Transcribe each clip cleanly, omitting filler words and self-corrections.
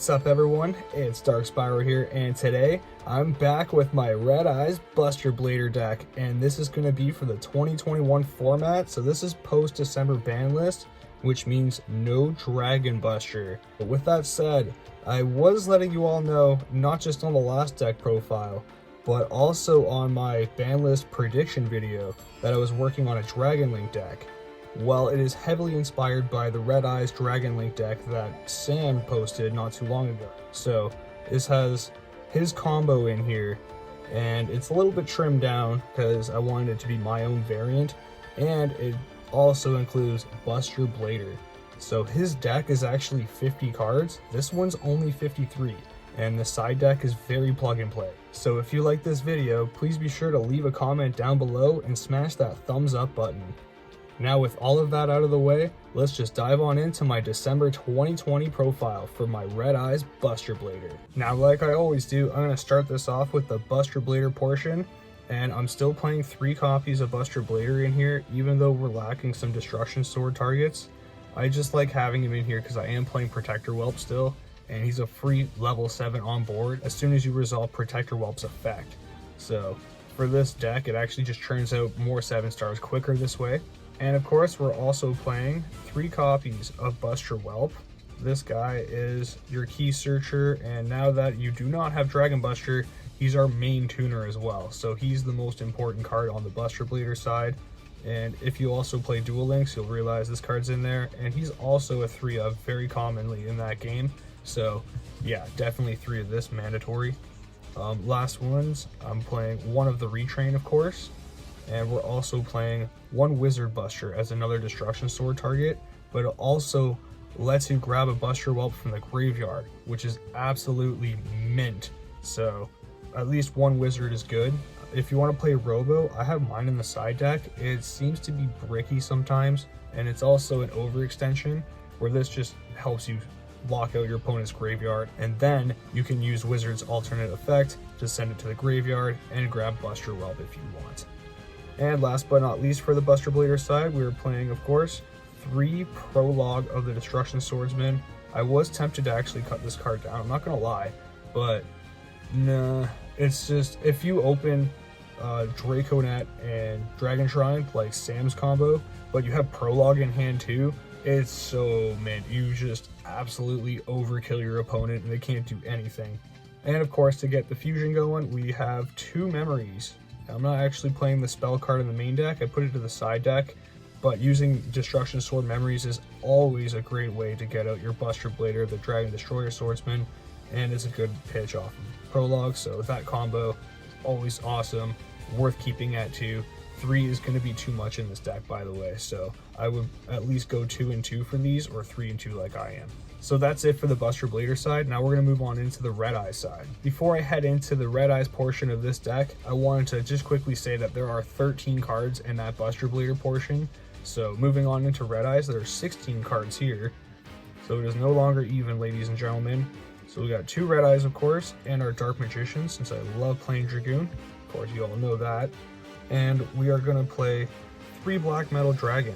What's up everyone, it's Dark Spiral here, and today I'm back with my Red Eyes Buster Blader deck, and this is going to be for the 2021 format. So this is post-December ban list, which means no Dragon Buster. But with that said, I was letting you all know, not just on the last deck profile, but also on my ban list prediction video, that I was working on a Dragon Link deck. Well, it is heavily inspired by the Red Eyes Dragon Link deck that Sam posted not too long ago. So this has his combo in here, and it's a little bit trimmed down because I wanted it to be my own variant, and it also includes Buster Blader. So his deck is actually 50 cards. This one's only 53, and the side deck is very plug and play. So if you like this video, please be sure to leave a comment down below and smash that thumbs up button. Now with all of that out of the way, let's just dive on into my December 2020 profile for my Red Eyes Buster Blader. Now like I always do, I'm going to start this off with the Buster Blader portion, and I'm still playing 3 copies of Buster Blader in here, even though we're lacking some Destruction Sword targets. I just like having him in here because I am playing Protector Whelp still, and he's a free level 7 on board as soon as you resolve Protector Whelp's effect. So for this deck, it actually just churns out more 7 stars quicker this way. And of course, we're also playing 3 copies of Buster Whelp. This guy is your key searcher, and now that you do not have Dragon Buster, he's our main tuner as well. So he's the most important card on the Buster Blader side. And if you also play Duel Links, you'll realize this card's in there. And he's also a 3 of very commonly in that game. So yeah, definitely 3 of this mandatory. Last ones, I'm playing 1 of the Retrain, of course. And we're also playing 1 Wizard Buster as another Destruction Sword target, but it also lets you grab a Buster Whelp from the graveyard, which is absolutely mint. So at least 1 Wizard is good. If you want to play Robo, I have mine in the side deck. It seems to be bricky sometimes, and it's also an overextension where this just helps you lock out your opponent's graveyard, and then you can use Wizard's alternate effect to send it to the graveyard and grab Buster Whelp if you want. And last but not least, for the Buster Blader side, we were playing, of course, 3 Prologue of the Destruction Swordsman. I was tempted to actually cut this card down, I'm not gonna lie, but nah, it's just, if you open Draconet and Dragon Shrine, like Sam's combo, but you have Prologue in hand too, it's so mint. You just absolutely overkill your opponent and they can't do anything. And of course, to get the fusion going, we have 2 memories. I'm not actually playing the spell card in the main deck, I put it to the side deck, but using Destruction Sword memories is always a great way to get out your Buster Blader, the Dragon Destroyer Swordsman, and it's a good pitch off of Prologue, so that combo, always awesome, worth keeping at 2. 3 is going to be too much in this deck, by the way, so I would at least go 2 and 2 for these, or 3 and 2 like I am. So that's it for the Buster Blader side. Now we're going to move on into the Red Eyes side. Before I head into the Red Eyes portion of this deck, I wanted to just quickly say that there are 13 cards in that Buster Blader portion. So moving on into Red Eyes, there are 16 cards here. So it is no longer even, ladies and gentlemen. So we got 2 Red Eyes, of course, and our Dark Magician, since I love playing Dragoon. Of course, you all know that. And we are going to play 3 Black Metal Dragon.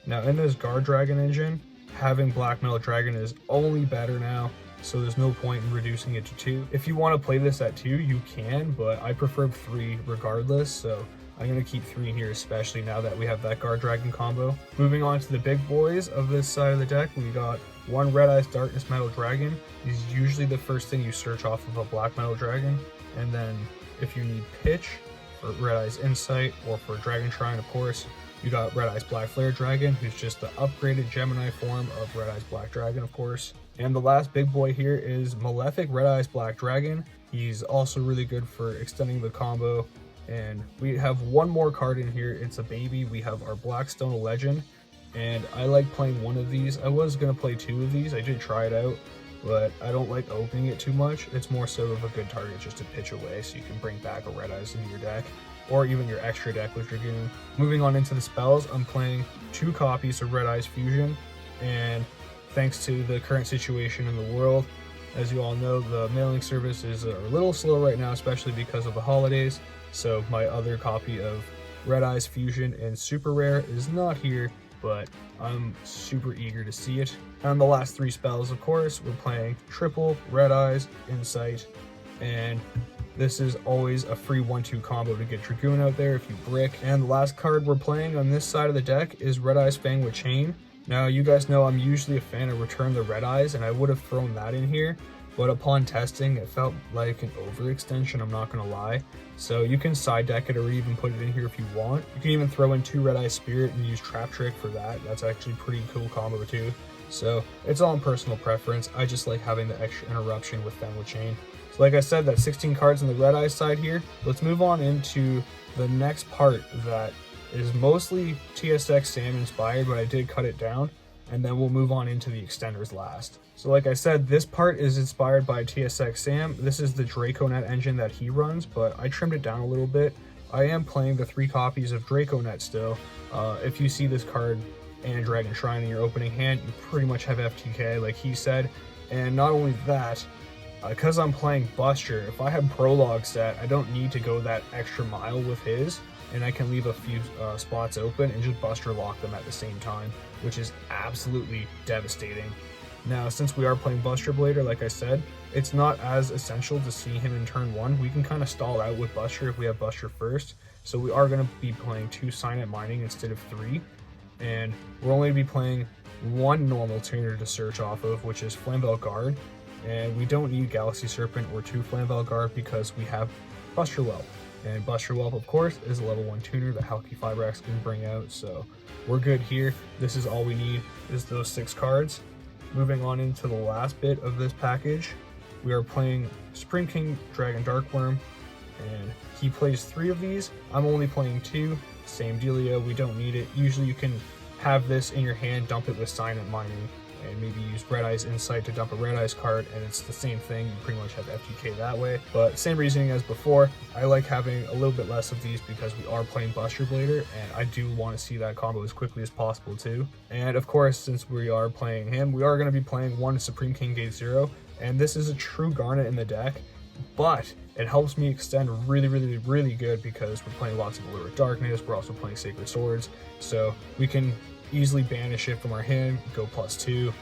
Now in this Guard Dragon engine, having Black Metal Dragon is only better now, so there's no point in reducing it to 2. If you want to play this at 2, you can, but I prefer 3 regardless, so I'm going to keep 3 here, especially now that we have that Guard Dragon combo. Moving on to the big boys of this side of the deck, we got 1 Red Eyes Darkness Metal Dragon. He's usually the first thing you search off of a Black Metal Dragon, and then if you need pitch for Red Eyes Insight, or for Dragon Shrine, of course, you got Red Eyes Black Flare Dragon, who's just the upgraded Gemini form of Red Eyes Black Dragon, of course. And the last big boy here is Malefic Red Eyes Black Dragon. He's also really good for extending the combo. And we have 1 more card in here. It's a baby. We have our Blackstone Legend. And I like playing 1 of these. I was going to play 2 of these. I did try it out, but I don't like opening it too much. It's more so of a good target just to pitch away so you can bring back a Red Eyes into your deck, or even your extra deck with Dragoon. Moving on into the spells, I'm playing 2 copies of Red Eyes Fusion, and thanks to the current situation in the world, as you all know, the mailing service is a little slow right now, especially because of the holidays, so my other copy of Red Eyes Fusion and Super Rare is not here, but I'm super eager to see it. And the last 3 spells, of course, we're playing triple Red Eyes, Insight, and this is always a free 1-2 combo to get Dragoon out there if you brick. And the last card we're playing on this side of the deck is Red Eyes Fang with Chain. Now, you guys know I'm usually a fan of Return the Red Eyes, and I would have thrown that in here, but upon testing, it felt like an overextension, I'm not gonna lie. So you can side deck it or even put it in here if you want. You can even throw in 2 Red Eye Spirit and use Trap Trick for that. That's actually pretty cool combo too. So it's all in personal preference. I just like having the extra interruption with Fang with Chain. So like I said, that's 16 cards on the Red Eye side here. Let's move on into the next part that is mostly TSX Sam inspired, but I did cut it down, and then we'll move on into the extenders last. So like I said, this part is inspired by TSX Sam. This is the DracoNet engine that he runs, but I trimmed it down a little bit. I am playing the 3 copies of DracoNet still. If you see this card and Dragon Shrine in your opening hand, you pretty much have FTK like he said. And not only that, because I'm playing Buster, if I have Prologue set, I don't need to go that extra mile with his, and I can leave a few spots open and just Buster lock them at the same time, which is absolutely devastating. Now, since we are playing Buster Blader, like I said, it's not as essential to see him in turn 1. We can kind of stall out with Buster if we have Buster first. So we are going to be playing 2 Signet Mining instead of 3. And we're only going to be playing 1 normal tuner to search off of, which is Flamvel Guard. And we don't need Galaxy Serpent or 2 Flamvel Guard because we have Buster Whelp. And Buster Whelp, of course, is a level 1 tuner that Halky Fibrax can bring out. So we're good here. This is all we need, is those 6 cards. Moving on into the last bit of this package, we are playing Supreme King Dragon Darkworm, and he plays 3 of these. I'm only playing 2. Same dealio, we don't need it. Usually you can have this in your hand, dump it with Signet Mining, and maybe use Red Eyes Insight to dump a Red Eyes card, and it's the same thing. You pretty much have FTK that way. But same reasoning as before, I like having a little bit less of these because we are playing Buster Blader, and I do want to see that combo as quickly as possible too. And of course, since we are playing him, we are going to be playing 1 Supreme King Gate 0, and this is a true Garnet in the deck, but it helps me extend really good because we're playing lots of Allure of Darkness, we're also playing Sacred Swords, so we can easily banish it from our hand, go +2,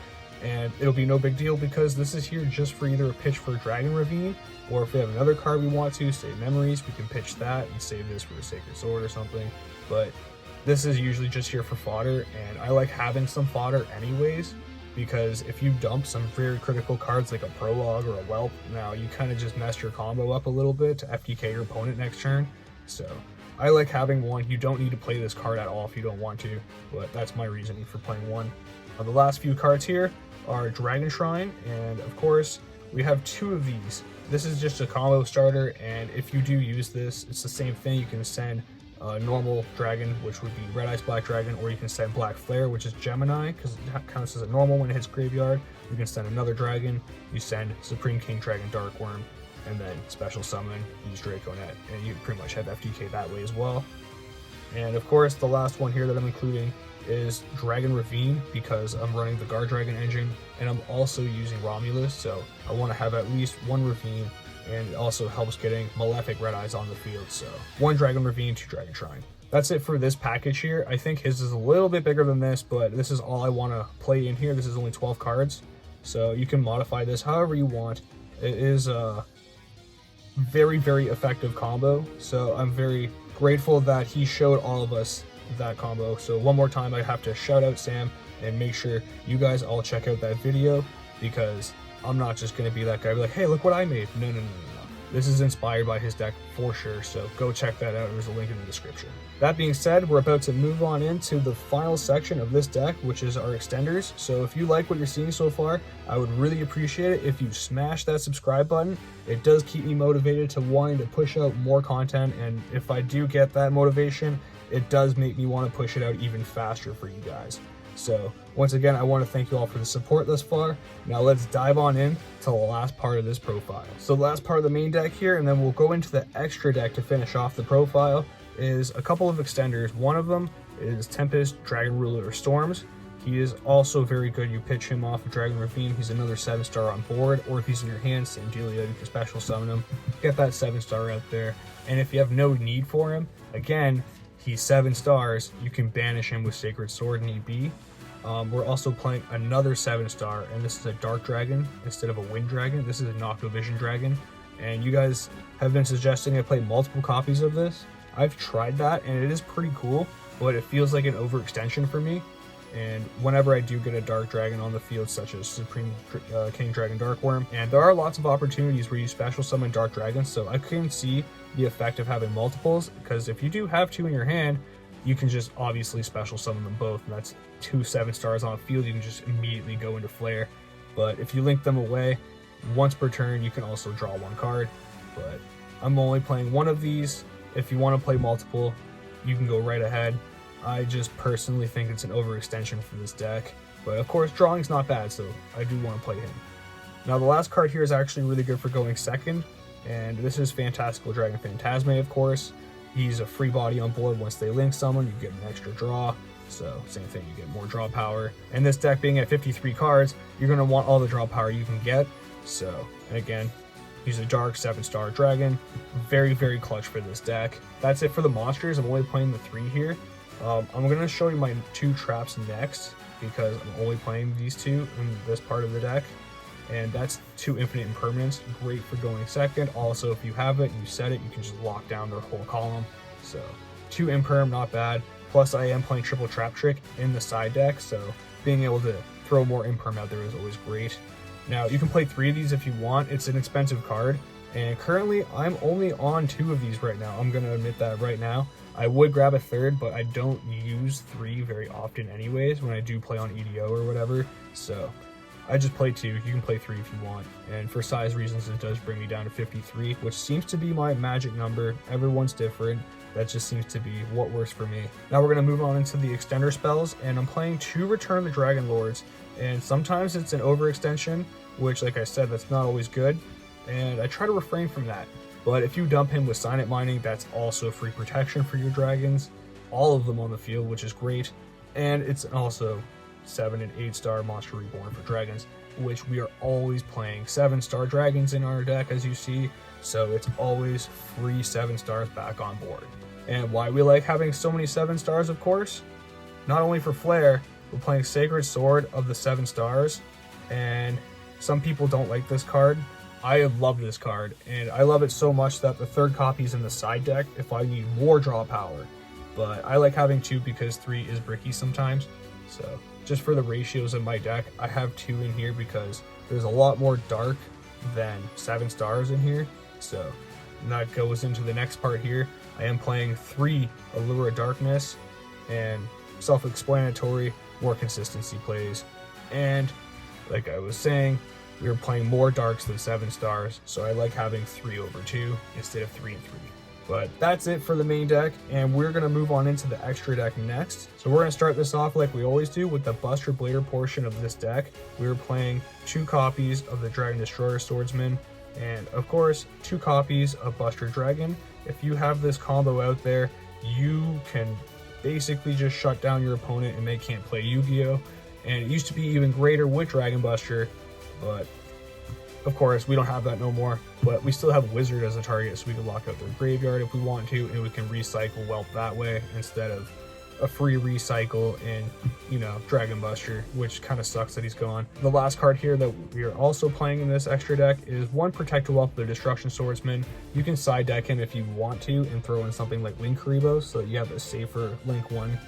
and it'll be no big deal because this is here just for either a pitch for Dragon Ravine, or if we have another card we want to save memories, we can pitch that and save this for a Sacred Sword or something. But this is usually just here for fodder, and I like having some fodder anyways, because if you dump some very critical cards like a Prologue or a Whelp, now you kind of just mess your combo up a little bit to FTK your opponent next turn. So I like having 1. You don't need to play this card at all if you don't want to, but that's my reasoning for playing 1. The last few cards here are Dragon Shrine, and of course we have 2 of these. This is just a combo starter, and if you do use this, it's the same thing. You can send normal dragon, which would be Red Eyes Black Dragon, or you can send Black Flare, which is Gemini, because it counts as a normal when it hits graveyard. You can send another dragon, you send Supreme King Dragon Darkworm, and then special summon, use DracoNet, and you pretty much have FTK that way as well. And of course, the last one here that I'm including is Dragon Ravine, because I'm running the Guard Dragon engine, and I'm also using Romulus, so I want to have at least 1 Ravine, and it also helps getting Malefic Red Eyes on the field. So 1 Dragon Ravine, 2 Dragon Shrine. That's it for this package here. I think his is a little bit bigger than this, but this is all I want to play in here. This is only 12 cards, so you can modify this however you want. It is a very effective combo, so I'm very grateful that he showed all of us that combo. So one more time, I have to shout out Sam and make sure you guys all check out that video, because I'm not just going to be that guy be like, hey, look what I made. No. This is inspired by his deck for sure, so go check that out. There's a link in the description. That being said, we're about to move on into the final section of this deck, which is our extenders. So if you like what you're seeing so far, I would really appreciate it if you smash that subscribe button. It does keep me motivated to wanting to push out more content, and if I do get that motivation, it does make me want to push it out even faster for you guys. So once again, I want to thank you all for the support thus far. Now let's dive on in to the last part of this profile. So the last part of the main deck here, and then we'll go into the extra deck to finish off the profile, is a couple of extenders. One of them is Tempest Dragon Ruler of Storms. He is also very good. You pitch him off of Dragon Ravine, he's another 7-star on board, or if he's in your hand, same dealio, you can special summon him, get that 7-star out there. And if you have no need for him, again, he's 7 stars, you can banish him with Sacred Sword need be. We're also playing another 7-star, and this is a Dark Dragon instead of a Wind Dragon. This is a Nocto Vision Dragon, and you guys have been suggesting I play multiple copies of this. I've tried that, and it is pretty cool, but it feels like an overextension for me. And whenever I do get a Dark Dragon on the field, such as Supreme King Dragon Darkworm, and there are lots of opportunities where you special summon Dark Dragons, so I can see the effect of having multiples, because if you do have 2 in your hand, you can just obviously special summon them both, and that's 2 7-stars on the field. You can just immediately go into Flare. But if you link them away once per turn, you can also draw 1 card. But I'm only playing 1 of these. If you want to play multiple, you can go right ahead. I just personally think it's an overextension for this deck. But of course, drawing's not bad, so I do want to play him. Now the last card here is actually really good for going second, and this is Fantastical Dragon Phantasme, of course. He's a free body on board. Once they link someone, you get an extra draw. So same thing, you get more draw power. And this deck being at 53 cards, you're going to want all the draw power you can get. So, and again, he's a dark 7-star dragon. Very, very clutch for this deck. That's it for the monsters. I'm only playing the 3 here. I'm going to show you my 2 traps next, because I'm only playing these 2 in this part of the deck. And that's 2 infinite impermanents, great for going second. Also, if you have it and you set it, you can just lock down their whole column. So 2 imperm, not bad. Plus I am playing triple trap trick in the side deck, so being able to throw more imperm out there is always great. Now you can play 3 of these if you want. It's an expensive card, and currently I'm only on 2 of these right now. I'm going to admit that right now. I would grab a 3rd, but I don't use 3 very often anyways when I do play on EDO or whatever. So I just play 2. You can play 3 if you want. And for size reasons, it does bring me down to 53, which seems to be my magic number. Everyone's different. That just seems to be what works for me. Now we're going to move on into the extender spells, and I'm playing 2 Return the Dragon Lords. And sometimes it's an overextension, which, like I said, that's not always good. And I try to refrain from that. But if you dump him with Silent Mining, that's also free protection for your dragons. All of them on the field, which is great. And it's also 7 and 8-star Monster Reborn for dragons, which we are always playing 7-star dragons in our deck, as you see. So it's always free 7 stars back on board. And why we like having so many 7 stars, of course, not only for flair, we're playing Sacred Sword of the 7 stars. And some people don't like this card. I love this card, and I love it so much that the 3rd copy is in the side deck if I need more draw power. But I like having 2 because 3 is bricky sometimes. So just for the ratios of my deck, I have 2 in here because there's a lot more dark than 7 stars in here. So that goes into the next part here. I am playing 3 Allure of Darkness, and self-explanatory, more consistency plays. And like I was saying, we are playing more darks than 7 stars, so I like having 3 over 2 instead of 3 and 3. But that's it for the main deck, and we're going to move on into the extra deck next. So we're going to start this off like we always do with the Buster Blader portion of this deck. We're playing 2 copies of the Dragon Destroyer Swordsman, and of course 2 copies of Buster Dragon. If you have this combo out there, you can basically just shut down your opponent and they can't play Yu-Gi-Oh! And it used to be even greater with Dragon Buster, but of course we don't have that no more. But we still have Wizard as a target, so we can lock out their graveyard if we want to, and we can recycle wealth that way instead of a free recycle in, you know, Dragon Buster, which kind of sucks that he's gone. The last card here that we are also playing in this extra deck is 1 Protector Wealth of the Destruction Swordsman. You can side deck him if you want to and throw in something like Link Karibo so that you have a safer Link 1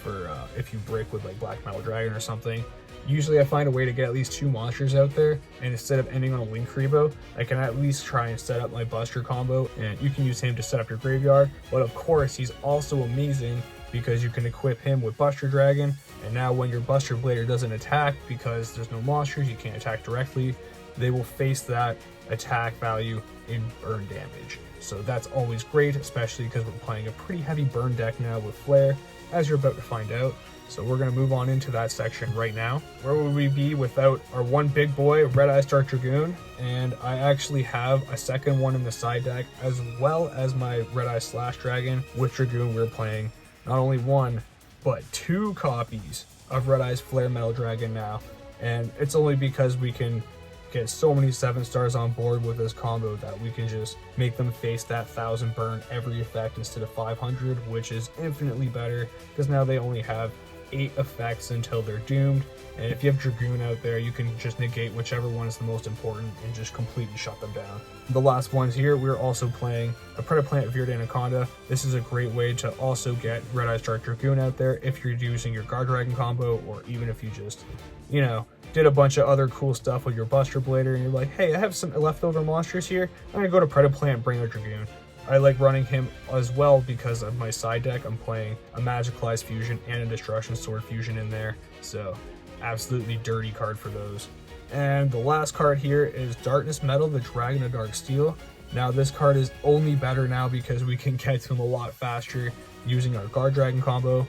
for if you break with like Black Metal Dragon or something. Usually I find a way to get at least 2 monsters out there, and instead of ending on a Link Karibo, I can at least try and set up my Buster combo, and you can use him to set up your graveyard. But of course, he's also amazing because you can equip him with Buster Dragon, and now when your Buster Blader doesn't attack because there's no monsters, you can't attack directly, they will face that attack value in burn damage. So that's always great, especially because we're playing a pretty heavy burn deck now with Flare, as you're about to find out. So we're going to move on into that section right now. Where would we be without our one big boy, Red Eyes Dark Dragoon? And I actually have a second one in the side deck, as well as my Red Eyes Slash Dragon. With Dragoon, we're playing not only 1, but 2 copies of Red Eyes Flare Metal Dragon now. And it's only because we can get so many 7-stars on board with this combo that we can just make them face that 1000 burn every effect instead of 500, which is infinitely better because now they only have 8 effects until they're doomed. And if you have Dragoon out there, you can just negate whichever one is the most important and just completely shut them down. The last ones here, we're also playing a Predaplant Veered Anaconda. This is a great way to also get Red Eyes Dark Dragoon out there if you're using your Guard Dragon combo, or even if you just, you know, did a bunch of other cool stuff with your Buster Blader and you're like, hey, I have some leftover monsters here, I'm gonna go to Predaplant and bring a Dragoon. I like running him as well because of my side deck. I'm playing a Magicalized Fusion and a Destruction Sword Fusion in there, so absolutely dirty card for those. And the last card here is Darkness Metal, the Dragon of Dark Steel. Now this card is only better now because we can get to him a lot faster using our Guard Dragon combo.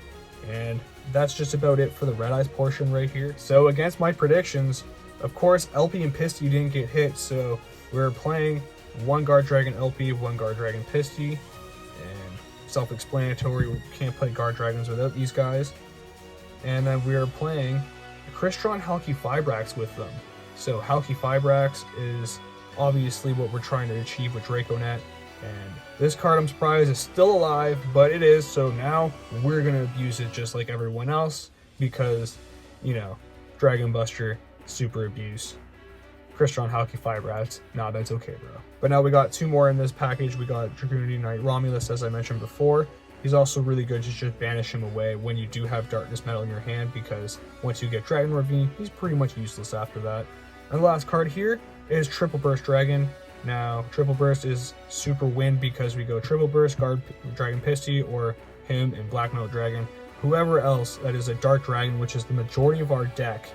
And that's just about it for the Red Eyes portion right here. So against my predictions, of course, LP and Pisty didn't get hit, so we're playing 1 Guard Dragon LP, 1 Guard Dragon Pisty, and self-explanatory, we can't play Guard Dragons without these guys. And then we're playing Crystron Halki Fibrax with them. So Halki Fibrax is obviously what we're trying to achieve with Draconet, and this card, I'm surprised, is still alive, but it is, so now we're gonna abuse it just like everyone else because, you know, Dragon Buster, super abuse. Crystron Halki Fibrax, nah, that's okay, bro. But now we got 2 more in this package. We got Dragoonity Knight Romulus, as I mentioned before. He's also really good to just banish him away when you do have Darkness Metal in your hand, because once you get Dragon Ravine, he's pretty much useless after that. And the last card here is Triple Burst Dragon. Now, Triple Burst is super win because we go Triple Burst, Guard Dragon Pisty, or him and Black Metal Dragon. Whoever else that is a Dark Dragon, which is the majority of our deck,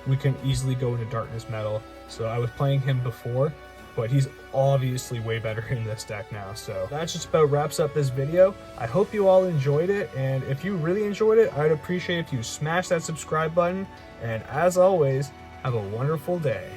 we can easily go into Darkness Metal. So I was playing him before, but he's obviously way better in this deck now. So that just about wraps up this video. I hope you all enjoyed it, and if you really enjoyed it, I'd appreciate if you smash that subscribe button, and as always, have a wonderful day.